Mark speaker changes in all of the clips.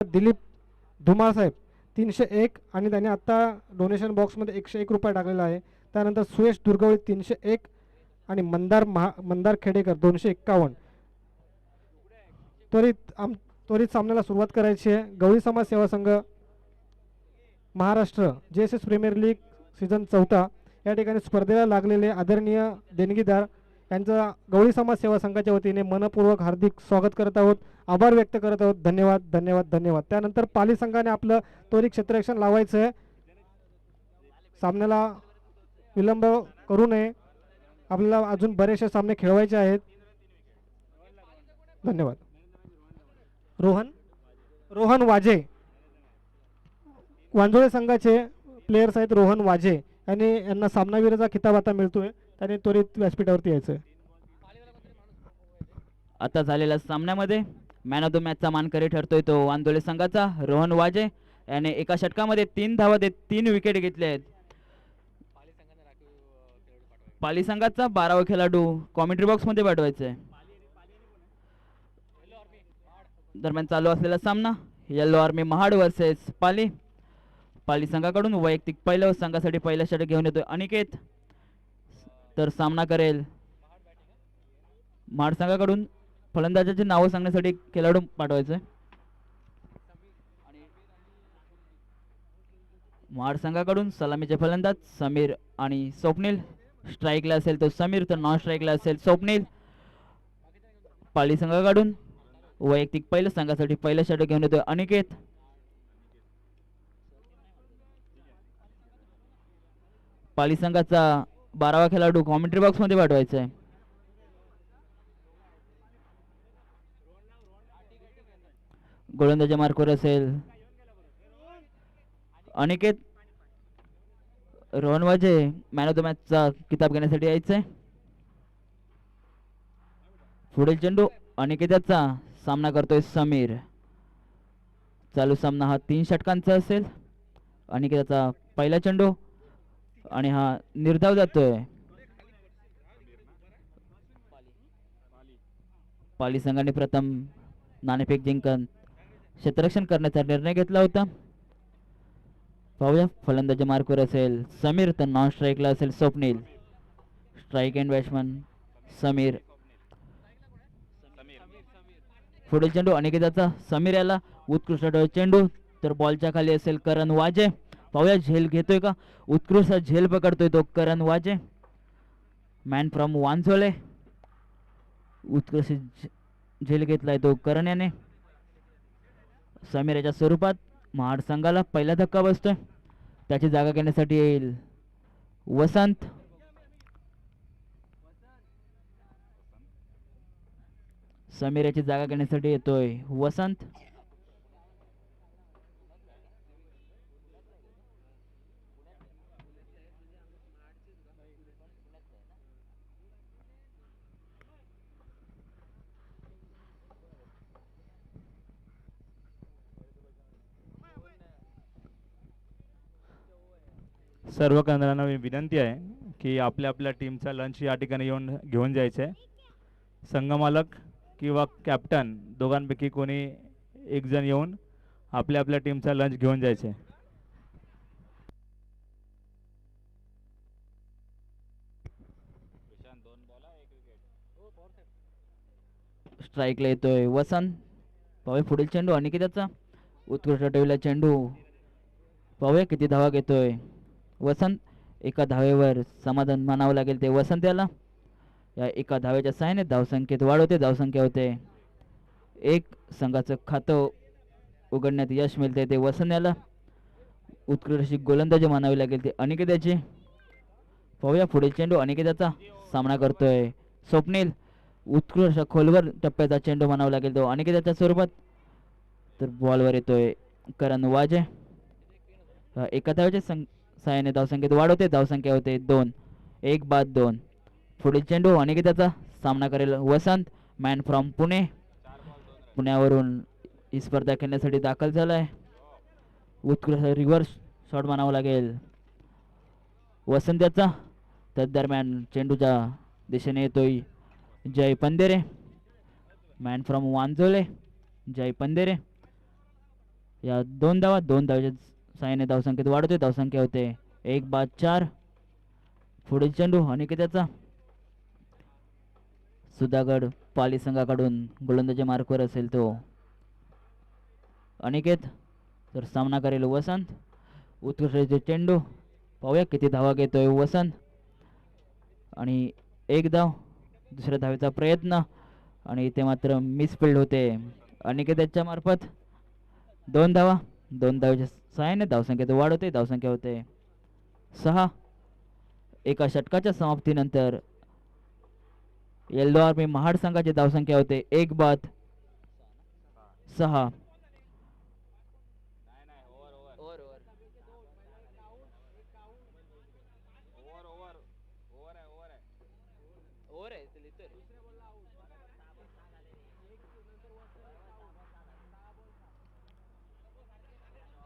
Speaker 1: दिलीप धुमाळ साहेब 301 आणि त्यांनी आता डोनेशन बॉक्समध्ये 101 रुपये टाकलेला आहे. त्यानंतर सुयश दुर्गवळी 301 आणि मंदार खेडेकर 251. त्वरित सामन्याला सुरुवात करायची आहे. गवळी समाज सेवा संघ Maharashtra JSS premier league season 4 या ठिकाणी स्पर्धेला लागलेले आदरणीय देणगीदार यांचा गवळी समाज सेवा संघाच्या वतीने मनपूर्वक हार्दिक स्वागत करत आहोत, आभार व्यक्त करत आहोत. धन्यवाद धन्यवाद धन्यवाद. त्यानंतर पाली संघाने आपलं त्वरित क्षेत्ररक्षण लावायचं आहे. सामन्याला विलंब करू नये, आपल्याला अजून बरेचसे सामने खेळवायचे आहेत. धन्यवाद. रोहन वाजे वांजोळे संघाचे प्लेयर्स आहेत. रोहन वाजे यांना सामनावीराचा खिताब आता मिळतोय. त्याने त्वरित व्यासपीठावरती यायचं.
Speaker 2: आता झालेल्या सामन्यामध्ये मॅन ऑफ द मॅचचा मानकरी ठरतोय तो वांजोळे संघाचा रोहन वाजे याने एका षटकामध्ये 3 धावा देत 3 विकेट घेतले आहेत. पाली संघाचा 12वा खेळाडू कॉमेंट्री बॉक्स मध्ये पाठवायचा आहे. दरम्यान चालू असलेला सामना yellow army Mahad versus Pali संघाकडून वैयक्तिक पहिल्या संघासाठी पहिला षटक घेऊन येतोय अनिकेत. तर सामना करेल महाड संघाकडून फलंदाजाचे नाव सांगण्यासाठी खेळाडू पाठवायचंय. महाड संघाकडून सलामीचे फलंदाज समीर आणि स्वप्नील. स्ट्राईकला असेल तो समीर, तर नॉन स्ट्राईकला असेल स्वप्नील. पाली संघाकडून वैयक्तिक पहिल्या संघासाठी पहिला षटक घेऊन येतोय अनिकेत. पाली संघाचा 12वा खेळाडू कॉमेंट्री बॉक्स मध्ये पाठवायचा आहे. गोलंदाजी मार्कवर असेल अनिकेत. रोहन वाजे मॅन ऑफ द मॅचचा किताब घेण्यासाठी यायचंय. पुढील चेंडू अनिकेताचा सामना करतोय समीर. चालू सामना हा 3 षटकांचा असेल. अनिकेताचा पहिला चेंडू आणि हा निर्धाव जातोय. पाली संघाने प्रथम नाणेफेक जिंकून क्षेत्ररक्षण करण्याचा निर्णय घेतला होता. पाहूया फलंदाजी मार्कवर असेल समीर, तर नॉन स्ट्राईकला असेल Swapnil. Strike end batsman Sameer. पुढील चेंडू अनिकेताचा समीर याला उत्कृष्ट चेंडू, तर बॉलच्या खाली असेल करण वाजे. पाहूया झेल घेतोय का. उत्कृष्ट झेल पकडतोय तो करण वाजे, मॅन फ्रॉम वांजोळे. उत्कृष्ट झेल घेतलाय तो करण याने. समीर याच्या स्वरूपात महाड संघाला पहिला धक्का बसतोय. त्याची जागा घेण्यासाठी येईल वसंत. समीर याची जागा घेण्यासाठी येतोय वसंत.
Speaker 3: सर्व केंद्रांना विनंती आहे की आपल्या आपल्या टीमचा लंच या ठिकाणी येऊन घेऊन जायचं आहे. संघमालक किंवा कॅप्टन दोघांपैकी कोणी एक जण येऊन आपल्या आपल्या टीमचा लंच घेऊन जायचं आहे.
Speaker 2: स्ट्राईकला येतोय वसंत. पाहूया पुढील चेंडू अनिकेताचा उत्कृष्ट ठेवला चेंडू. पाहूया किती धावा घेतोय वसंत. एका धावेवर समाधान मानावं लागेल ते वसंत याला. या एका धावेच्या सहाय्याने धावसंख्येत वाढ होते, धावसंख्या होते 1. संघाचं खातं उघडण्यात यश मिळते ते वसंत याला. उत्कृष्ट गोलंदाजी मानावी लागेल ते अनिकेताची. पाहूया पुढील चेंडू अनिकेताचा सामना करतोय स्वप्नील. उत्कृष्ट खोलवर टप्प्याचा चेंडू मानावा लागेल तो अनिकेताच्या स्वरूपात, तर बॉलवर येतोय करण वाजे. एका धावेच्या सहाय्याने धावसंख्येत वाढ होते, धावसंख्या होते 2. 1 बाद 2. पुढील चेंडू अनिकेताचा सामना करेल वसंत, मॅन फ्रॉम पुणे. पुण्यावरून ही स्पर्धा खेळण्यासाठी दाखल झालाय. उत्कृष्ट रिव्हर्स शॉट मानावा लागेल वसंत याचा. तर दरम्यान चेंडूच्या दिशेने येतोय जय पंदेरे, मॅन फ्रॉम वांजोळे. जय पंदेरे या 2 धावेच्या साहाय्याने धावसंख्येत वाढवते. धावसंख्या होते 1-4. पुढील चेंडू अनिकेतचा. सुधागड पाली संघाकडून गोलंदाजी मार्कवर असेल तो अनिकेत, तर सामना करेल वसंत. उत्कृष्ट चेंडू, पाहूया किती धावा घेतोय वसंत. आणि 1 धाव. दुसऱ्या धावेचा प्रयत्न आणि इथे मात्र मिसफिल्ड होते अनिकेतच्या मार्फत. 2 धावा. 2 धावेच्या सहाय्याने धावसंख्येत वाढवते. धावसंख्या होते 6. एका षटकाच्या समाप्तीनंतर येल्लो आर्मी महाड संघाची धावसंख्या होते 1-6.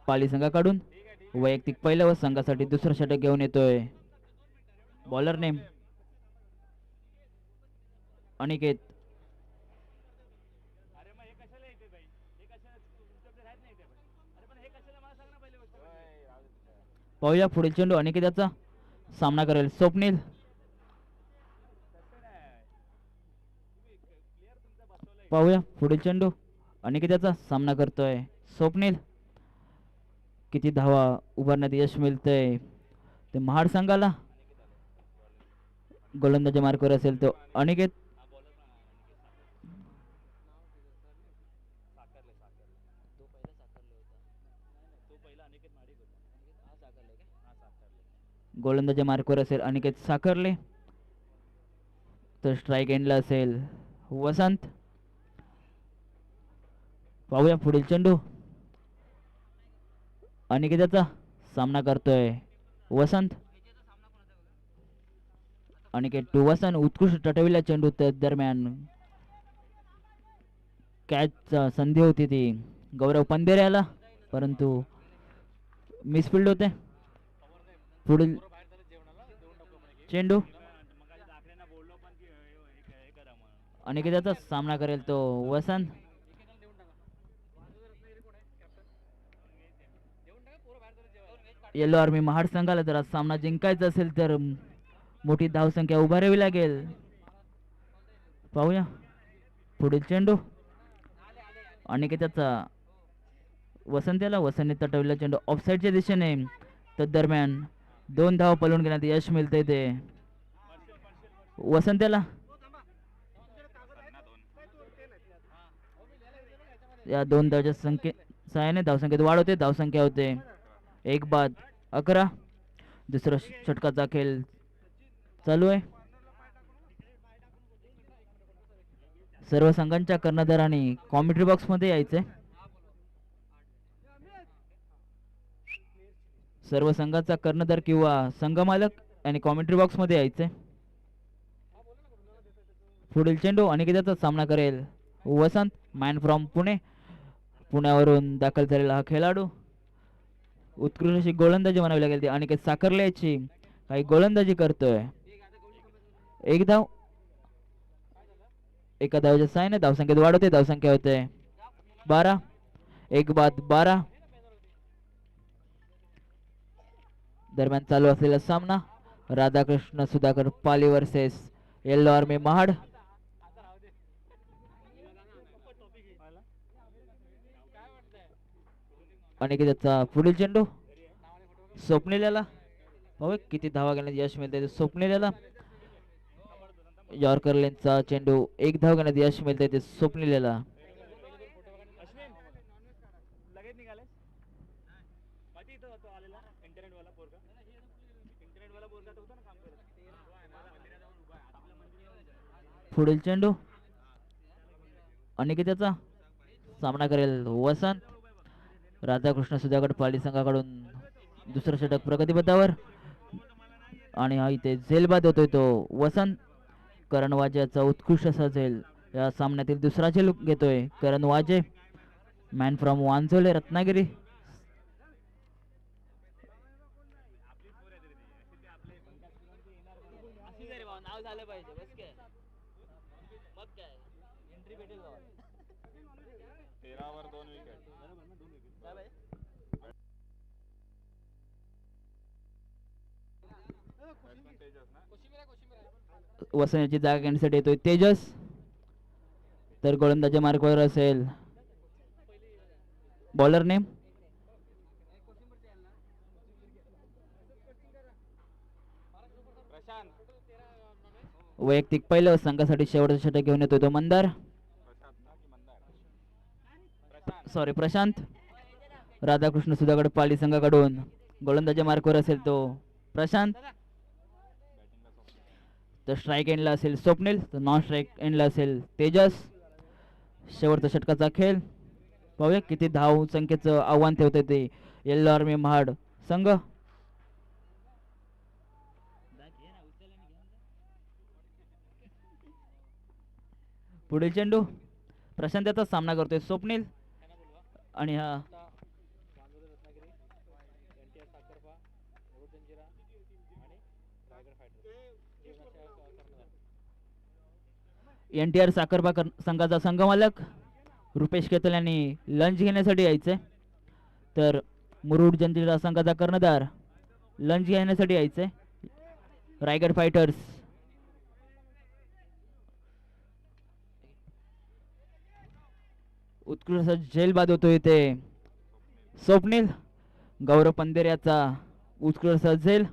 Speaker 2: पाली संघाकडून वैयक्तिक पहिलं व संघासाठी दुसरं षटक घेऊन येतोय बॉलर नेम अनिकेत. पाहूया पुढील चेंडू अनिकेतचा. सामना करेल स्वप्नील. पाहूया पुढील चेंडू अनिकेतचा. सामना करतोय स्वप्नील. किती धावा उभारण्यात यश मिळतंय ते महाड संघाला. गोलंदाजी मार्कवर असेल तो अनिकेत. गोलंदाजी मार्कवर असेल अनिकेत साखरले. तर स्ट्राईक एंडला असेल वसंत. पाहूया पुढील चेंडू अनिकेतचा. सामना करतोय वसंत. अनिकेत टू वसंत. उत्कृष्ट टटविला चेंडू दरम्यान कॅच संधी होती ती गौरव पंधेऱ्याला, परंतु मिसफिल्ड होते. पुढील चेंडू अनिकेतचा. सामना करेल तो वसंत. येलो आर्मी महाड संघाला जर सामना जिंकायचा असेल तर मोठी धावसंख्या उभारावी लागेल. पाहूया पुढील चेंडू अनिकेतचा वसंत वसंतने तटवलेला चेंडू ऑफसाईडच्या दिशेने. तर दरम्यान 2 धावा पळून घेण्यात यश मिळते ते वसंतला. या 2 धावच्या सहाय्याने धावसंख्येत वाढवते. धावसंख्या होते 1-11. दुसरा षटकाचा खेळ चालू आहे. सर्व संघांच्या कर्णधारांनी कॉमेंट्री बॉक्स मध्ये यायचे. सर्व संघाचा कर्णधार किंवा संघ मालक आणि कॉमेंट्री बॉक्स मध्ये यायचे. पुढील चेंडू अनिकेतचा. सामना करेल वसंत. Man from Pune. पुण्यावरून दाखल झालेला हा खेळाडू. उत्कृष्ट अशी गोलंदाजी म्हणावी लागेल ती अनिकेत साखरले याची. काही गोलंदाजी करतोय. 1 धाव. एका धावेच्या साहाय्याने धावसंख्येत वाढवते. धावसंख्या होते 12. 1-12. दरम्यान चालू असलेला सामना Radhakrishna Sudhakar Pali versus yellow army Mahad. अनिकेतचा पुढील चेंडू स्वप्नीलला. पाहू किती धावा घेण्यात यश मिळते स्वप्नीलला. यॉर्कर लेनचा चेंडू 1 धाव घेण्यात यश मिळते ते स्वप्नीलला. पुढील चेंडू अनिकेतचा. सामना करेल वसंत. राधाकृष्ण सुधागड पाली संघाकडून दुसरं षटक प्रगतीपथावर. आणि हा इथे झेलबाद होतोय तो वसंत. करण वाजेचा उत्कृष्ट असा झेल या सामन्यातील दुसरा झेल घेतोय करण वाजे. Man from Wanzole Ratnagiri. वसंत याची जागा घेण्यासाठी येतोय तेजस. तर गोलंदाजी मार्कवर असेल बॉलर नेम वैयक्तिक पहिलं संघासाठी शेवटचा षटक घेऊन येतोय तो मंदार सॉरी प्रशांत. राधाकृष्ण सुधागड पाली संघाकडून गोलंदाजी मार्कवर असेल तो प्रशांत. तर स्ट्राईक एंडला असेल स्वप्नील, तर नॉन स्ट्राईक एंडला असेल तेजस. शेवटचा षटकाचा खेळ पाहूया किती धाव संख्येचं आव्हान ठेवते ते येल्लो आर्मी महाड संघ. पुढील चेंडू प्रशांत याचा सामना करतोय स्वप्नील आणि हा NTR साखरपा संघाचा संघमालक रुपेश केतल यांनी लंच घेण्यासाठी यायचंय. तर मुरुड जंजिरा संघाचा कर्णधार लंच घेण्यासाठी यायचंय. रायगड फायटर्स उत्कृष्ट झेल बाद होतो इथे स्वप्नील. गौरव पंदेर याचा उत्कृष्ट झेल.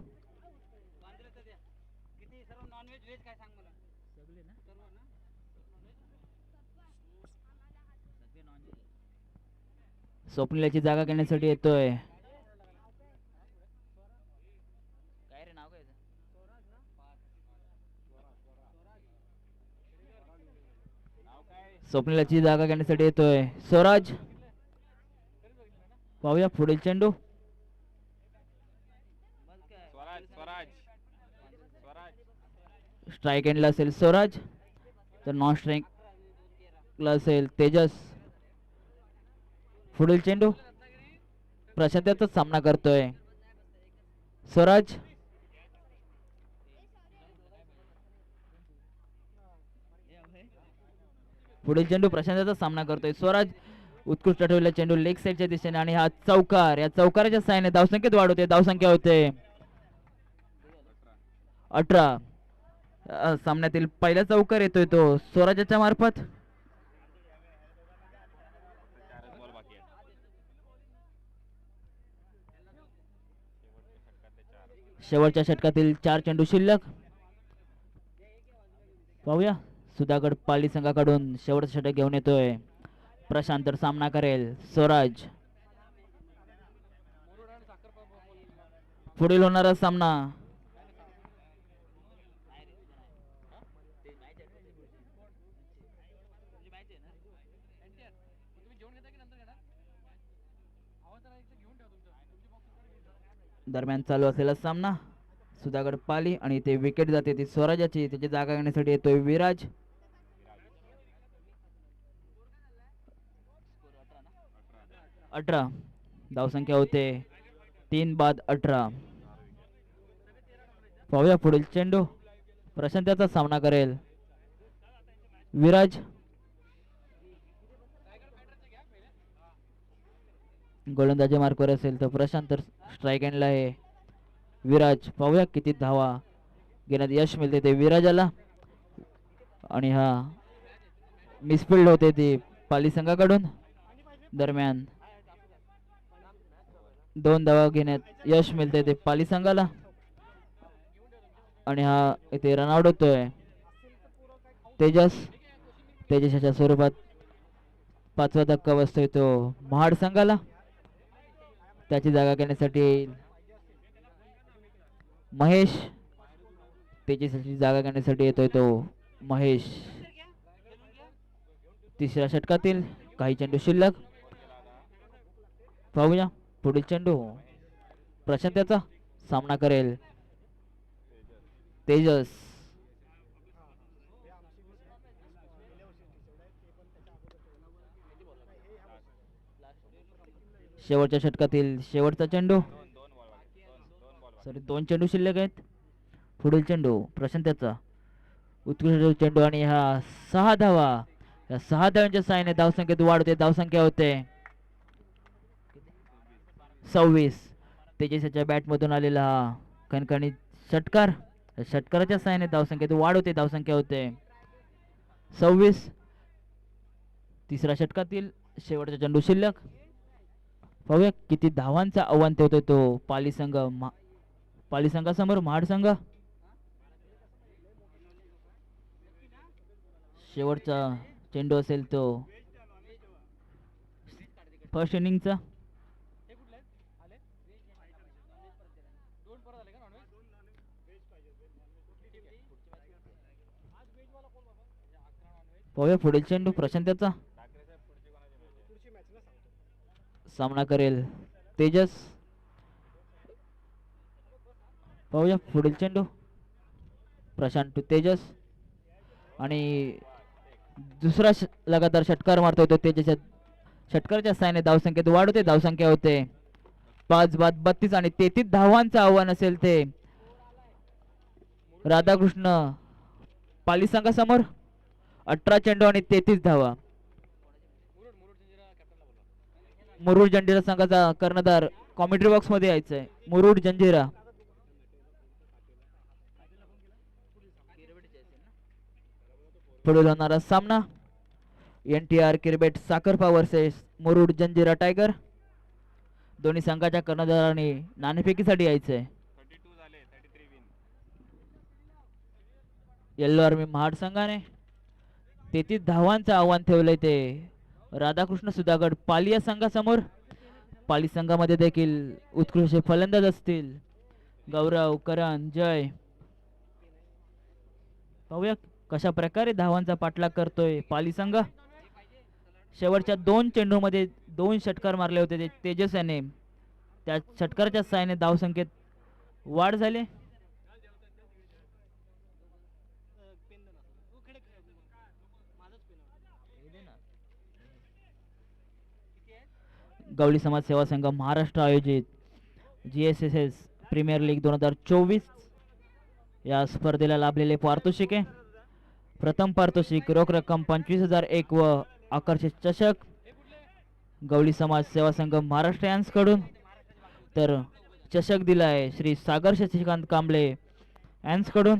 Speaker 2: स्वप्नील याची जागा घेण्यासाठी येतोय स्वप्नीलाची जागा घेण्यासाठी येतोय स्वराज. पाहूया पुढील चेंडू स्ट्राईक एंडला असेल स्वराज, तर नॉन स्ट्राईकला असेल तेजस. पुढील चेंडू प्रशांत याचाच सामना करतोय स्वराज. पुढील चेंडू प्रशांतचा सामना करतोय स्वराज. उत्कृष्ट ठेवलेला चेंडू लेग साईडच्या दिशेने आणि हा चौकार, या चौकाराच्या साहाय्याने धावसंख्येत वाढ होते. धावसंख्या होते 18. सामन्यातील पहिला चौकार येतोय तो स्वराजाच्या मार्फत. शेवटच्या षटकातील 4 चेंडू शिल्लक. पाहूया सुधागड पाली संघाकडून शेवटचा षटक घेऊन येतोय प्रशांत, तर सामना करेल स्वराज. पुढील होणारा सामना दरम्यान चालू असलेला सामना सुधागड पाली आणि ते विकेट जाते ती स्वराजाची. त्याची जागा घेण्यासाठी येतोय विराज. अठरा धावसंख्या होते 3 बाद 18. पाहूया पुढील चेंडू प्रशांत याचा सामना करेल विराज. गोलंदाजी मार्कवर असेल तर प्रशांत, तर स्ट्राईक एंडला आहे विराज. पाहूया किती धावा घेण्यात यश मिळते ते विराजाला. आणि हा मिसफिल्ड होते ती पाली संघाकडून. दरम्यान 2 धावा घेण्यात यश मिळते ते पाली संघाला. आणि हा इथे रनआउट होतोय तेजस. तेजसच्या स्वरूपात 5वा धक्का बसतोय तो महाड संघाला. त्याची जागा घेण्यासाठी महेश, तेजसची जागा घेण्यासाठी येतोय तो महेश. तिसऱ्या षटकातील काही चेंडू शिल्लक. पाहूया पुढील चेंडू प्रशांत याचा सामना करेल तेजस. शेवटच्या षटकातील शेवटचा चेंडू, सॉरी 2 चेंडू शिल्लक आहेत. पुढील चेंडू प्रशांत याचा उत्कृष्ट चेंडू आणि हा 6 धावा. या 6 धावांच्या साहाय्याने धावसंख्येत वाढ होते. धावसंख्या होते 26. तेजसच्या बॅट मधून आलेला हा खणखणीत षटकार षटकाराच्या साहाय्याने धावसंख्येत वाढ होते, धावसंख्या होते 26. तिसऱ्या षटकातील शेवटचा चेंडू शिल्लक. पाहूया किती धावांचा आव्हान ठेवतोय तो पाली संघासमोर महाड संघ. शेवटचा चेंडू असेल तो फर्स्ट इनिंगचा. पाहूया पुढील चेंडू प्रशांतचा. सामना करेल तेजस. पाहूया पुढील चेंडू प्रशांत टू तेजस आणि दुसरा लगातार षटकार मारतोय तो तेजसच्या. षटकाराच्या साहाय्याने धावसंख्येत वाढ होते, धावसंख्या होते 5 बाद 32 आणि 33 धावांचं आव्हान असेल ते राधाकृष्ण पाली संघासमोर. 18 चेंडू आणि 33 धावा. मुरुड जंजिरा संघाचा कर्णधार कॉमेंट्री बॉक्स मध्ये यायचंय. मुरुड जंजिरा. पुढील होणारा सामना NTR cricket Sakharpa versus Murud Janjira tiger. दोन्ही संघाच्या कर्णधारांनी नाणेफेकीसाठी यायचंय. येल्लो आर्मी महाड संघाने 33 धावांचं आव्हान ठेवलंय ते राधाकृष्ण सुधागड पाली या संघासमोर. पाली संघामध्ये देखील उत्कृष्ट फलंदाज असतील गौरव, करण, जय. पाहूया कशा प्रकारे धावांचा पाठलाग करतोय पाली संघ. शेवटच्या 2 चेंडूमध्ये 2 षटकार मारले होते तेजस याने. त्या षटकाराच्या साहाय्याने धावसंख्येत वाढ झाली. गवळी समाज सेवा संघ महाराष्ट्र आयोजित GSSS प्रीमियर लीग 2024 या स्पर्धेला लाभलेले पारितोषिक आहे. प्रथम पारितोषिक रोख रक्कम 25,001 व आकर्षित चषक गवळी समाज सेवा संघ महाराष्ट्र यांकडून. तर चषक दिला आहे श्री सागर शशिकांत कांबळे यांकडून.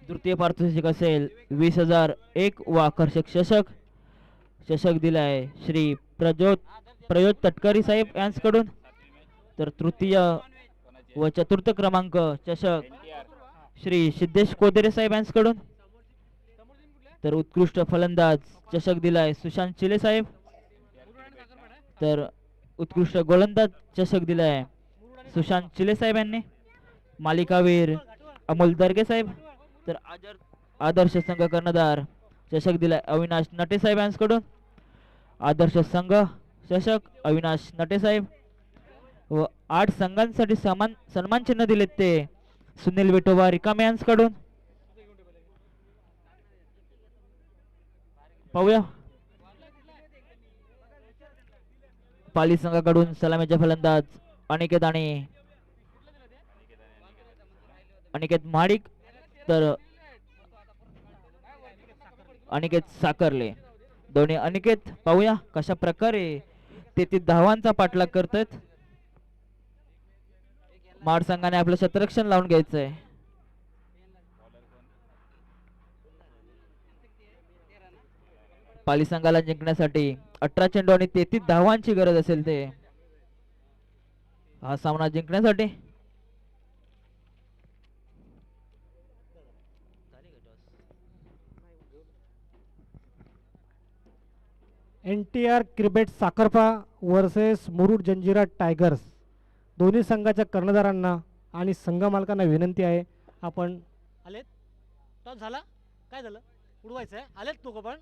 Speaker 2: द्वितीय पारितोषिक असेल 20,001 व आकर्षक चषक. चषक दिला आहे श्री प्रयोत तटकरी साहेब यांकडून. तर तृतीय व चतुर्थ क्रमांक चषक श्री सिद्धेश कोदेरे साहेब यांकडून. तर उत्कृष्ट फलंदाज चषक दिलाय सुशांत चिले साहेब. तर उत्कृष्ट गोलंदाज चषक दिलाय सुशांत चिले साहेब यांनी. मालिकावीर अमोल दर्गे साहेब. तर आदर्श संघ कर्णधार चषक दिलाय अविनाश नटे साहेब यांकडून. आदर्श संघ चषक अविनाश नटे साहेब. व 8 संघांसाठी सन्मान चिन्ह दिलेत ते सुनील विठोबा रिकामे यांकडून. पाहूया पाली संघाकडून सलामीचे फलंदाज अनिकेत महाडिक. तर अनिकेत साकरले. दोन्ही अनिकेत. पाहूया कशा प्रकारे 33 धावांचा पाठलाग करतात. महाड संघाने आपलं शतरक्षण लावून घ्यायचंय. पाली संघाला जिंकण्यासाठी 18 चेंडू आणि 33 धावांची गरज असेल ते हा सामना जिंकण्यासाठी.
Speaker 1: NTR cricket Sakharpa versus Murud Janjira tigers. दोन्ही संघाच्या कर्णधारांना आणि संघ मालकांना विनंती आहे आपण
Speaker 4: आलेत. टॉस झाला. काय झालं? उडवायचं आहे. आलेत तो पण.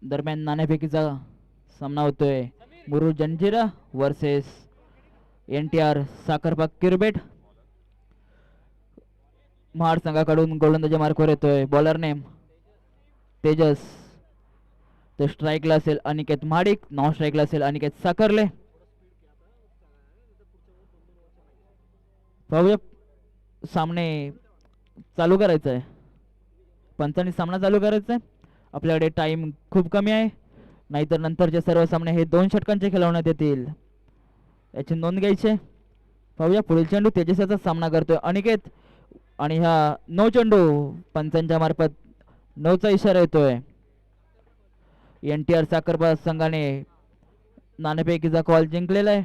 Speaker 2: दरम्यान नाणेफेकीचा सामना होतोय Murud Janjira versus NTR Sakharpa cricket. Mahad संघाकडून गोलंदाजी मार्कवर येतोय बॉलर नेम तेजस. तर स्ट्राईकला असेल अनिकेत महाडिक. नॉन स्ट्राईकला असेल अनिकेत साकरले. पाहूया सामने चालू करायचा आहे. पंचांनी सामना चालू करायचा आहे. आपल्याकडे टाइम खूप कमी आहे. नाहीतर नंतरचे सर्व सामने हे 2 षटकांचे खेळवण्यात येतील. याची नोंद घ्यायची आहे. पाहूया पुढील चेंडू तेजस्याचा सामना करतोय अनिकेत आणि हा 9 चेंडू पंचांच्या मार्फत 9चा इशारा येतोय. NTR साखरपा संघाने नाणेफेकीचा कॉल जिंकलेला आहे.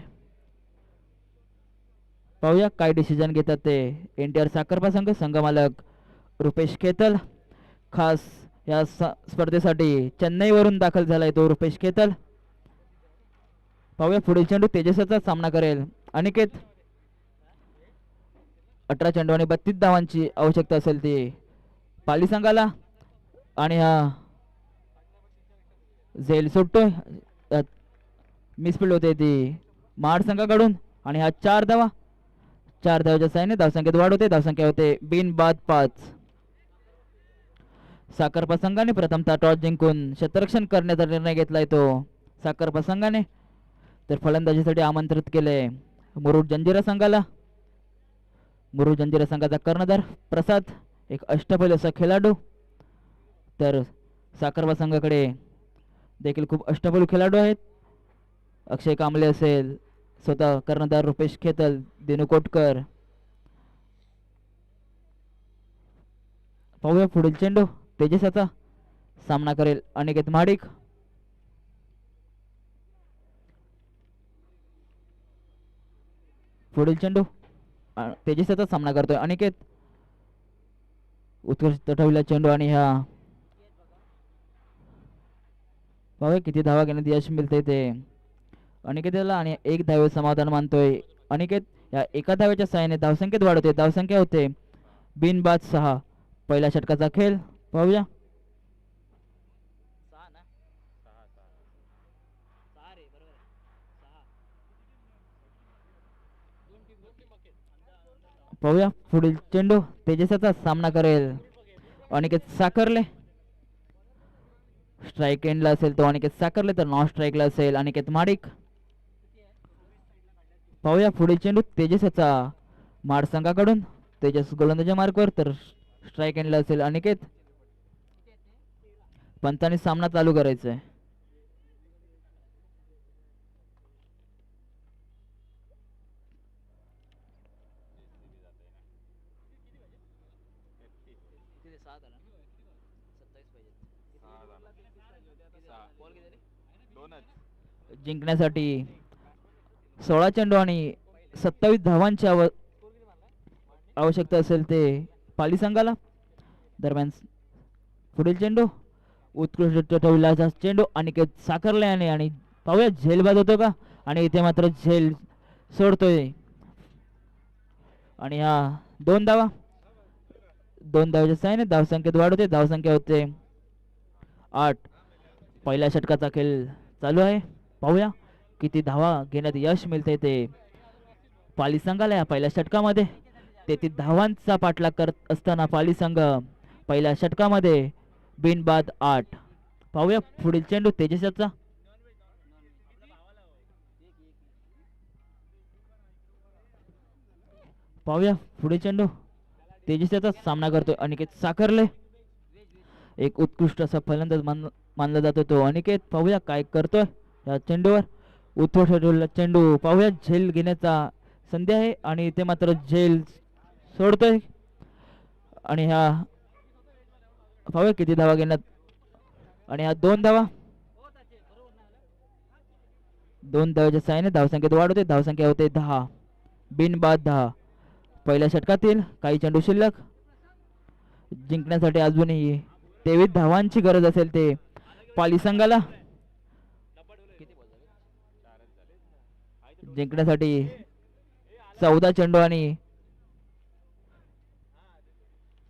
Speaker 2: पाहूया काय डिसिजन घेतात ते NTR साखरपा संघ. संघ मालक रुपेश खेतल खास या स्पर्धेसाठी चेन्नईवरून दाखल झालाय तो रुपेश खेतल. पाहूया पुढील चेंडू तेजस्याचा सामना करेल अनिकेत. 18 चेंडू आणि 32 धावांची आवश्यकता असेल ती पाली संघाला. आणि हा झेल सुटतोय. मिसफिल्ड होते ती महाड संघाकडून आणि हा 4 धावा. 4 धावाच्या साहाय्याने धावसंख्येत वाढ होते. धावसंख्या होते बिनबाद 5. साखरपा संघाने प्रथमतः टॉस जिंकून क्षेत्ररक्षण करण्याचा निर्णय घेतलाय तो साखरपा संघाने. तर फलंदाजीसाठी आमंत्रित केले मुरुड जंजिरा संघाला. मुरुड जंजिरा संघाचा कर्णधार प्रसाद एक अष्टपैलू असा खेळाडू. तर साखरपा संघाकडे देखील खूप अष्टपैलू खेळाडू आहेत. अक्षय कांबळे असेल, स्वतः कर्णधार रुपेश खेतल, दिनू कोटकर. पाहूया पुढील चेंडू तेजसाचा सामना करेल अनिकेत महाडिक. पुढील चेंडू तेजसाचा सामना करतोय अनिकेत. उत्कृष्ट ठेवला चेंडू आणि हा पाहूया किती धावा घेण्यात यश मिळते ते अनिकेतला. आणि 1 धावे समाधान मानतोय अनिकेत. या एका धावेच्या साहाय्याने धावसंख्येत वाढवते. धावसंख्या होते बिनबाद 6. पहिल्या षटकाचा खेळ पाहूया. पाहूया पुढील चेंडू तेजसाचा सामना करेल अनिकेत साखरले. स्ट्राइक एंडला असेल तो अनिकेत साखरले, तर नॉन स्ट्राइकला असेल अनिकेत महाडिक. पाहूया पुढील चेंडू तेजसाचा माड संघाकडून. तेजस गोलंदाजा मार्कवर, तर स्ट्राइक एंडला असेल अनिकेत. पंतांनी सामना चालू करायचा आहे. जिंकण्यासाठी 16 चेंडू आणि 27 धावांची आवश्यकता असेल ते पाली संघाला. दरम्यान पुढील चेंडू उत्कृष्ट ठेवला चेंडू अनिकेत साखरले आणि पाहूया झेल बाद होतो का. आणि इथे मात्र झेल सोडतोय आणि हा 2 धावा. 2 धावाच्या साहाय्याने धावसंख्येत वाढ होते. धावसंख्या होते 8. पहिल्या षटकाचा खेळ चालू आहे. पाहूया किती धावा घेण्यात यश मिळते ते पाली संघाला. या पहिल्या षटकामध्ये 33 धावांचा पाठलाग करत असताना पाली संघ पहिल्या षटकामध्ये बिनबाद 8. पाहूया पुढील चेंडू तेजसाचा. पाहूया पुढील चेंडू तेजसाचा सामना करतोय अनिकेत साखरले. एक उत्कृष्ट असा फलंदाज मानला जातो तो अनिकेत. पाहूया काय करतोय या चेंडूवर. उत्कृष्ट चेंडू पाहूया झेल घेण्याचा संधी आहे आणि ते मात्र झेल सोडतोय. आणि हा पाहूया किती धावा घेण्यात. आणि हा 2 धावा. 2 धावाच्या साहाय्याने धावसंख्येत वाढ होते. धावसंख्या होते 10. बिनबाद 10. पहिल्या षटकातील काही चेंडू शिल्लक. जिंकण्यासाठी अजूनही 23 धावांची गरज असेल ते पाली संघाला. जिंकण्यासाठी 14 चेंडू आणि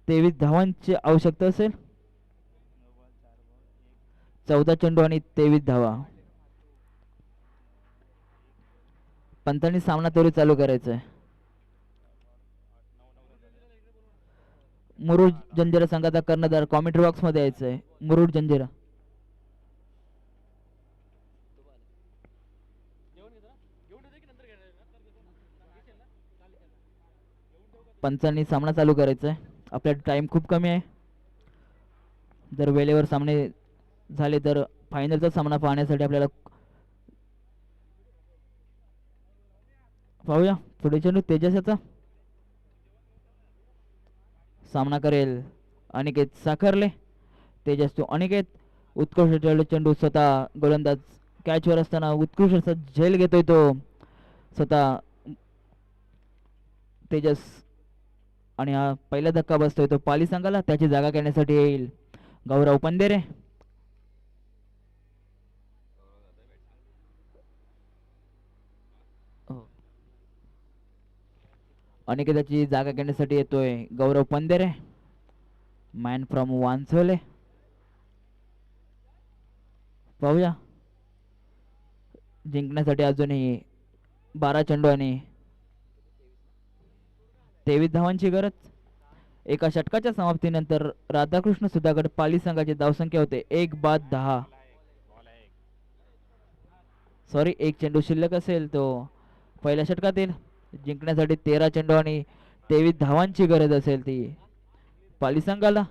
Speaker 2: 23 धावांची आवश्यकता असेल. 14 चेंडू आणि 23 धावा. पंतांनी सामना तरी चालू करायचा आहे. मुरुड जंजिरा संघाचा कर्णधार कॉमेंट्री बॉक्स मध्ये यायचा आहे. मुरुड जंजिरा. पंचांनी सामना चालू करायचा आहे. आपला टाइम खूप कमी आहे. जर वेळेवर सामने झाले तर फायनलचा सामना पाहण्यासाठी आपल्याला पाहूया पुढे चेंडू तेजस याचा सामना करेल अनिकेत साखरले. तेजस तो अनिकेत. उत्कृष्ट खेळलेला चेंडू स्वतः गोलंदाज कॅचवर असताना उत्कृष्ट असा झेल घेतोय तो स्वतः तेजस. आणि हा पहिला धक्का बसतोय तो पाली संघाला. त्याची जागा घेण्यासाठी येईल गौरव पंधेरे. अनिकेताची जागा घेण्यासाठी येतोय गौरव पंधेरे, मॅन फ्रॉम वांसोले. पाहूया जिंकण्यासाठी अजूनही 12 चेंडू आणि 23 धावांची गरज. एका षटकाच्या समाप्तीनंतर राधाकृष्ण सुधागड पाली संघाची धावसंख्या होते 1 बाद 10. सॉरी, एक चेंडू शिल्लक असेल तो पहिल्या षटकातील. जिंकण्यासाठी 13 चेंडू आणि 23 धावांची गरज असेल ती पाली संघाला.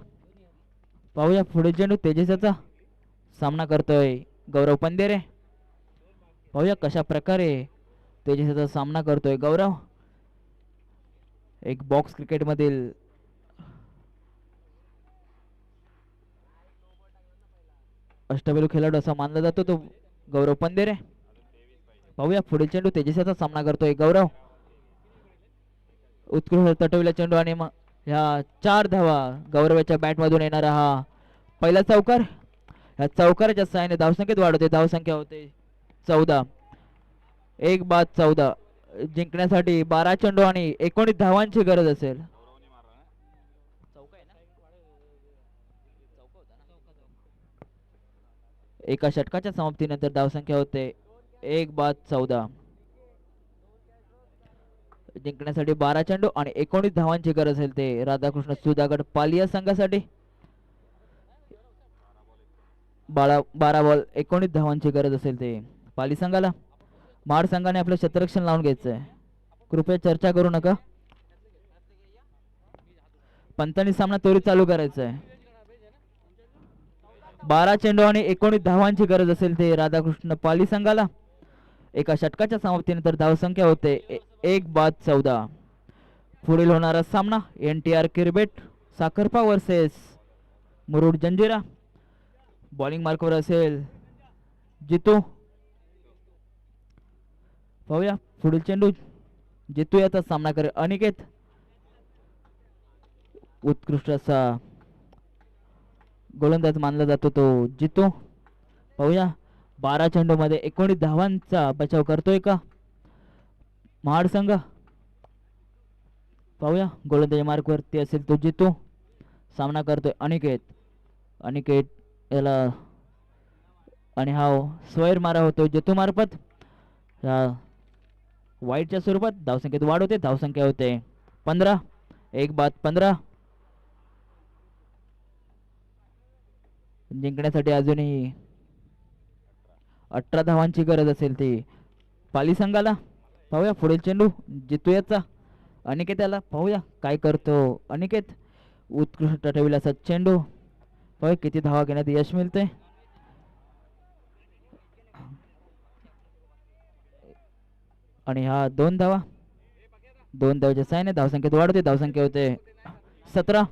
Speaker 2: पाहूया पुढे चेंडू तेजसाचा सामना करतोय गौरव पंधेरे. पाहूया कशा प्रकारे तेजसाचा सामना करतोय गौरव. एक बॉक्स क्रिकेट मधील अष्टपैलू खेळाडू असा मानला जातो तो गौरव पंधेरे. पाहूया पुढील चेंडू तेजसाचा सामना करतोय गौरव. उत्कृष्ट तटविला चेंडू आणि ह्या 4 धावा गौरवाच्या बॅट मधून येणारा हा पहिला चौकार. ह्या चौकाराच्या साहाय्याने धावसंख्येत वाढ होते. धावसंख्या होते 14. 1 बाद 14. जिंकण्यासाठी 12 चेंडू आणि 19 धावांची गरज असेल. एका षटकाच्या समाप्तीनंतर धावसंख्या होते 1 बाद 14. जिंकण्यासाठी 12 चेंडू आणि 19 धावांची गरज असेल ते राधाकृष्ण सुधागड पालिया संघासाठी. 12 बॉल 19 धावांची गरज असेल ते पाली संघाला. महाड संघाने आपलं क्षेत्ररक्षण लावून घ्यायचंय. कृपया चर्चा करू नका. पंतांनी सामना त्वरित चालू करायचा आहे. 12 चेंडू आणि 19 धावांची गरज असेल ते राधाकृष्ण पाली संघाला. एका षटकाच्या समाप्तीनंतर धावसंख्या होते 1 बाद 14. पुढील होणारा सामना NTR cricket Sakharpa versus Murud Janjira. Bowling मार्कवर असेल जितू. पाहूया पुढील चेंडू जितू याचा सामना करेल अनिकेत. उत्कृष्ट असा गोलंदाज मानला जातो तो जितू. पाहूया 12 चेंडू मध्ये 19 धावांचा बचाव करतोय का महाड संघ. पाहूया गोलंदाजी मार्कवरती असेल तो जितू. सामना करतोय अनिकेत. अनिकेत याला आणि हा स्वैर मारा होतो जितू मार्फत. वाईटच्या स्वरूपात धावसंख्येत वाढ होते. धावसंख्या होते 15. 1 बाद 15. जिंकण्यासाठी अजूनही 18 धावांची गरज असेल ती पाली संघाला. पाहूया पुढील चेंडू जितू याचा अनिकेत याला. पाहूया काय करतो अनिकेत. उत्कृष्ट ठेवला असा चेंडू. पाहूया किती धावा घेण्यात यश मिळते. आणि हा 2 धावा. 2 धावाच्या साहाय्याने धावसंख्येत वाढ होते. धावसंख्या होते 17.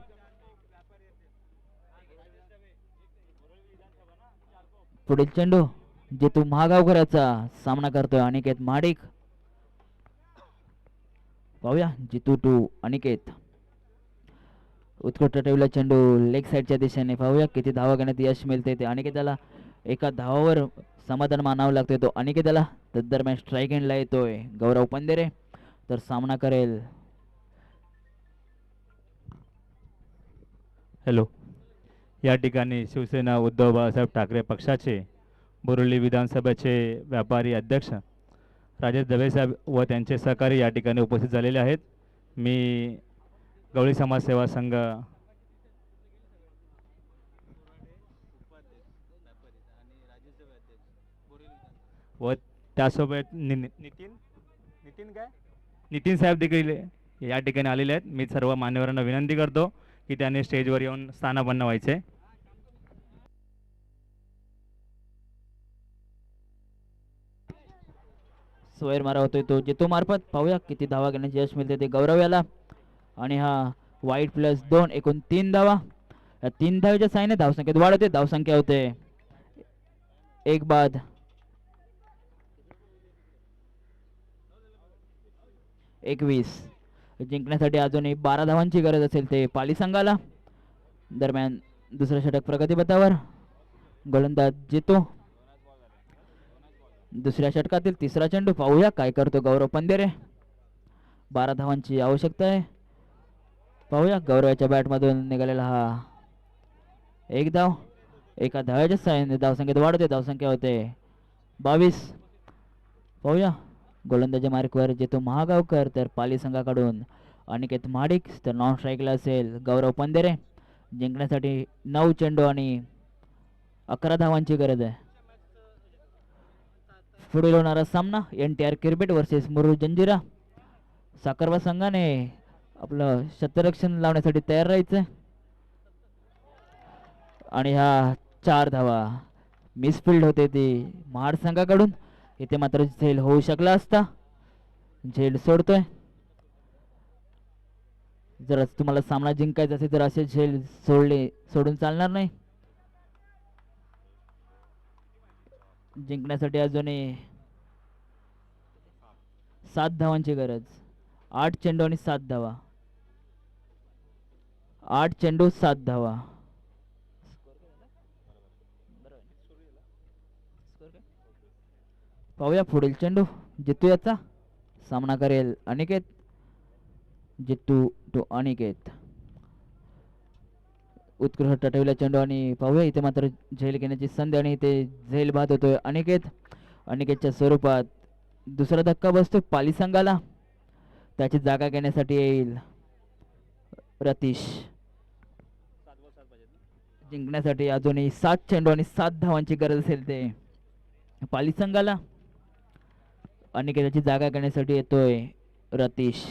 Speaker 2: पुढील चेंडू जितू महागावकराचा सामना करतोय अनिकेत महाडिक. पाहूया जितू टू अनिकेत. उत्कृष्ट ठेवला चेंडू लेग साईडच्या दिशेने. पाहूया किती धावा घेण्यात यश मिळते ते अनिकेताला. एका धावावर समाधान मानावं लागतोय तो अनिकेताला. तर दरम्यान स्ट्राईक एंडला येतोय गौरव पंधेरे. तर सामना करेल
Speaker 3: हॅलो. या ठिकाणी शिवसेना उद्धव बाळासाहेब ठाकरे पक्षाचे बोरिवली विधानसभेचे व्यापारी अध्यक्ष राजेश दवे साहेब व त्यांचे सहकारी या ठिकाणी उपस्थित झालेले आहेत. मी गवळी समाज सेवा संघ व त्यासोबत नितीन साहेब देखील या ठिकाणी आलेले आहेत. मी सर्व मान्यवरांना विनंती करतो की त्यांनी स्टेजवर येऊन स्थानापन्न व्हायचे.
Speaker 2: स्वैर मारा होतोय तो जितो मार्फत. पाहूया किती धावा घेण्याचे यश मिळते ते गौरव याला. आणि हा वाईट +2 एकूण 3 धावा. या 3 धावेच्या साहाय्याने धावसंख्येत वाढ होते. धावसंख्या होते 1 बाद. एकवीस. जिंकण्यासाठी अजूनही 12 धावांची गरज असेल ते पाली संघाला. दरम्यान दुसरं षटक प्रगतीपथावर. गोलंदाज जितो. दुसऱ्या षटकातील तिसरा चेंडू. पाहूया काय करतो गौरव पंधेरे. 12 धावांची आवश्यकता आहे. पाहूया गौरवाच्या बॅटमधून निघालेला हा 1 धाव. एका धावेच्या साहाय्याने धावसंख्येत वाढ होते. धावसंख्या होते 22. पाहूया गोलंदाजी मार्कवर जितो महागावकर तर पाली संघाकडून अनिकेत महाडिक तर नॉन स्ट्राईकला असेल गौरव पंधेरे. जिंकण्यासाठी 9 चेंडू आणि 11 धावांची गरज आहे. पुढील होणारा सामना NTR cricket versus Murud Janjira. Sakharpa संघाने आपलं शतरक्षण लावण्यासाठी तयार राहायचं. आणि ह्या 4 धावा मिसफिल्ड होते ती महाड संघाकडून. इथे मात्र झेल होऊ शकला असता. झेल सोडतोय. जर तुम्हाला सामना जिंकायचा असेल तर असे झेल सोडून चालणार नाही. जिंकण्यासाठी अजूनही 7 धावांची गरज. 8 चेंडू आणि 7 धावा. 8 चेंडू 7 धावा. पाहूया पुढील चेंडू. जितू याचा सामना करेल अनिकेत. जितू टू अनिकेत. उत्कृष्ट टटविला चेंडू आणि पाहूया इथे मात्र झेल घेण्याची संधी आणि इथे झेल बाद होतोय अनिकेत. अनिकेतच्या स्वरूपात दुसरा धक्का बसतो पाली संघाला. त्याची जागा घेण्यासाठी येईल रतीश. जिंकण्यासाठी अजूनही 7 चेंडू आणि 7 धावांची गरज असेल ते पाली संघाला. अनिकेताची जागा घेण्यासाठी येतोय रतीश.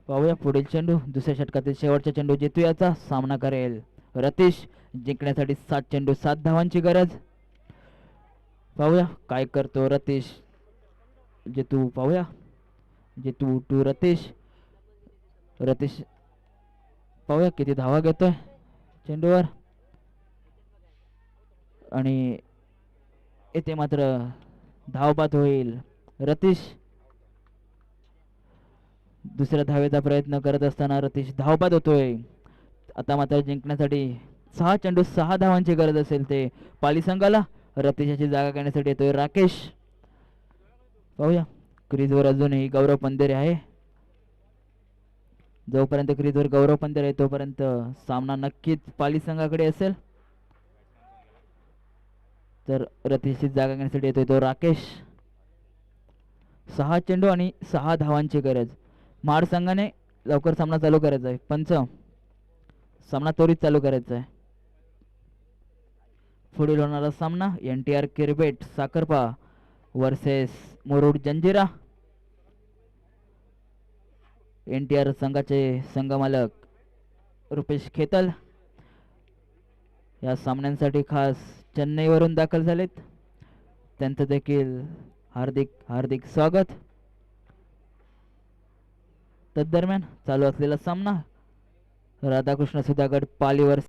Speaker 2: पाहूया पुढील चेंडू. दुसऱ्या षटकातील शेवटचा चेंडू जितू याचा सामना करेल रतीश. जिंकण्यासाठी 7 चेंडू 7 धावांची गरज. पाहूया काय करतो रतीश. जितू पाहूया. जितू टू रतीश. रतीश पाहूया किती धावा घेतोय चेंडूवर. आणि इथे मात्र धावपात होईल रतीश. दुसऱ्या धावेचा प्रयत्न करत असताना रतीश धावपात होतोय. आता मात्र जिंकण्यासाठी 6 चेंडू 6 धावांची गरज असेल ते पाली संघाला. रतीशाची जागा घेण्यासाठी येतोय राकेश. पाहूया क्रीजवर अजूनही गौरव पंधेरे आहे. जोपर्यंत क्रीजवर गौरव पंधेरे आहे तोपर्यंत सामना नक्कीच पाली संघाकडे असेल. तर रतीशची जागा घेण्यासाठी येतोय तो राकेश. 6 चेंडू आणि 6 धावांची गरज. महाड संघाने लवकर सामना चालू करायचा आहे. पंच सामना त्वरित चालू करायचा आहे. पुढील होणारा सामना NTR cricket Sakharpa versus Murud Janjira. NTR संघाचे संघमालक रुपेश खेतल या सामन्यांसाठी खास चेन्नईवरून दाखल झालेत. त्यांचं देखील हार्दिक हार्दिक स्वागत. तदरम्यान चालू असलेला सामना राधाकृष्ण सुधागड पालीवर